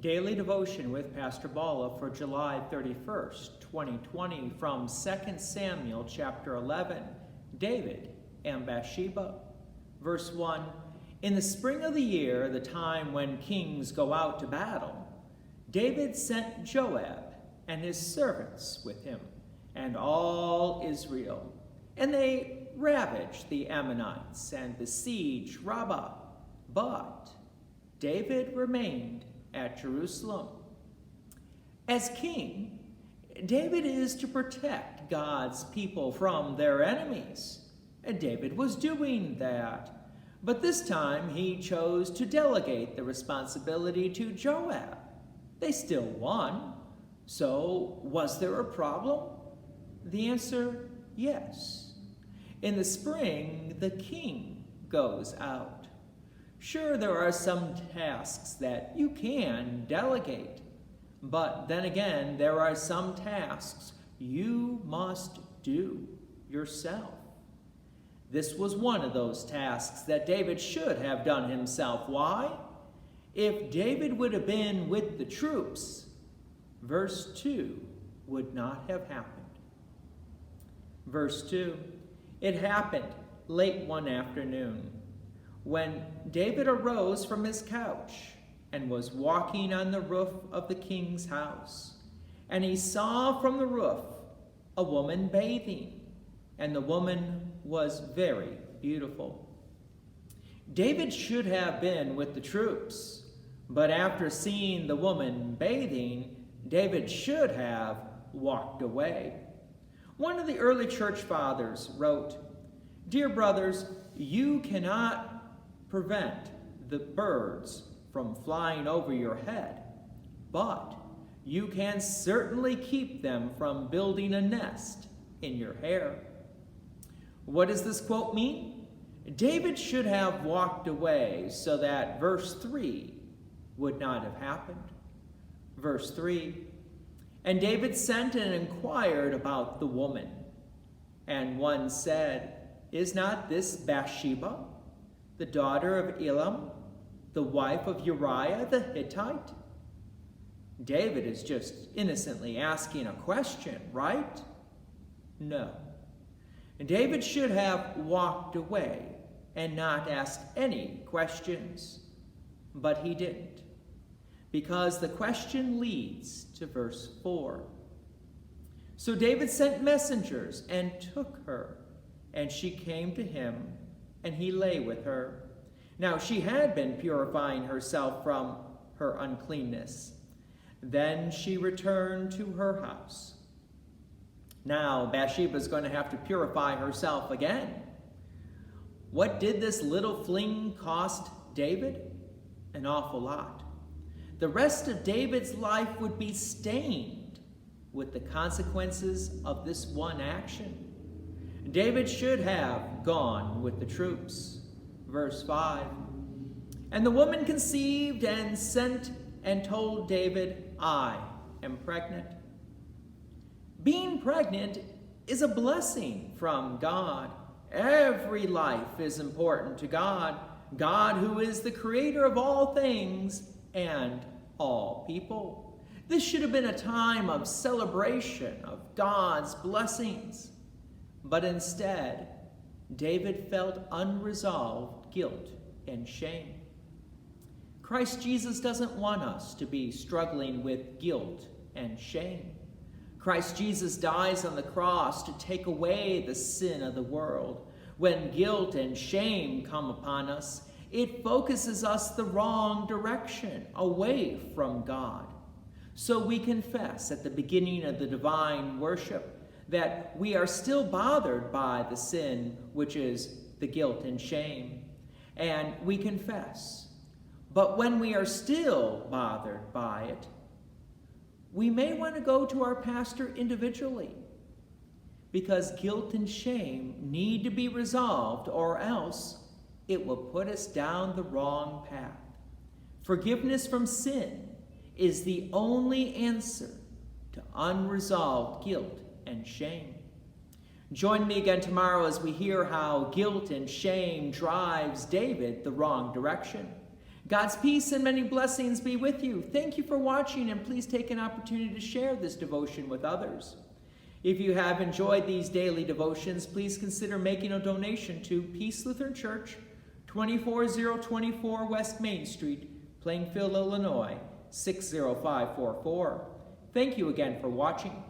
Daily Devotion with Pastor Balla for July 31st, 2020 from 2 Samuel chapter 11, David and Bathsheba. Verse 1, In the spring of the year, the time when kings go out to battle, David sent Joab and his servants with him and all Israel, and they ravaged the Ammonites and besieged Rabbah, but David remained at Jerusalem. As king, David is to protect God's people from their enemies, and David was doing that. But this time he chose to delegate the responsibility to Joab. They still won, so was there a problem? The answer, yes. In the spring, the king goes out. Sure, there are some tasks that you can delegate, but then again, there are some tasks you must do yourself. This was one of those tasks that David should have done himself. Why? If David would have been with the troops, verse 2 would not have happened. Verse 2, It happened late one afternoon, when David arose from his couch and was walking on the roof of the king's house, and he saw from the roof a woman bathing, and the woman was very beautiful. David should have been with the troops, but after seeing the woman bathing, David should have walked away. One of the early church fathers wrote, Dear brothers, you cannot prevent the birds from flying over your head, but you can certainly keep them from building a nest in your hair. What does this quote mean? David should have walked away so that verse 3 would not have happened. Verse 3, And David sent and inquired about the woman, and one said, Is not this Bathsheba, the daughter of Elam, the wife of Uriah the Hittite? David is just innocently asking a question, right? No. David should have walked away and not asked any questions, but he didn't, because the question leads to verse 4. So David sent messengers and took her, and she came to him, and he lay with her. Now she had been purifying herself from her uncleanness. Then she returned to her house. Now Bathsheba is going to have to purify herself again. What did this little fling cost David? An awful lot. The rest of David's life would be stained with the consequences of this one action. David should have gone with the troops. Verse 5, And the woman conceived and sent and told David, I am pregnant. Being pregnant is a blessing from God. Every life is important to God, God who is the creator of all things and all people. This should have been a time of celebration of God's blessings. But instead, David felt unresolved guilt and shame. Christ Jesus doesn't want us to be struggling with guilt and shame. Christ Jesus dies on the cross to take away the sin of the world. When guilt and shame come upon us, it focuses us the wrong direction, away from God. So we confess at the beginning of the divine worship that we are still bothered by the sin, which is the guilt and shame. And we confess. But when we are still bothered by it, we may want to go to our pastor individually, because guilt and shame need to be resolved, or else it will put us down the wrong path. Forgiveness from sin is the only answer to unresolved guilt and shame. Join me again tomorrow as we hear how guilt and shame drives David the wrong direction. God's peace and many blessings be with you. Thank you for watching, and please take an opportunity to share this devotion with others. If you have enjoyed these daily devotions, please consider making a donation to Peace Lutheran Church, 24024 West Main Street, Plainfield, Illinois, 60544. Thank you again for watching.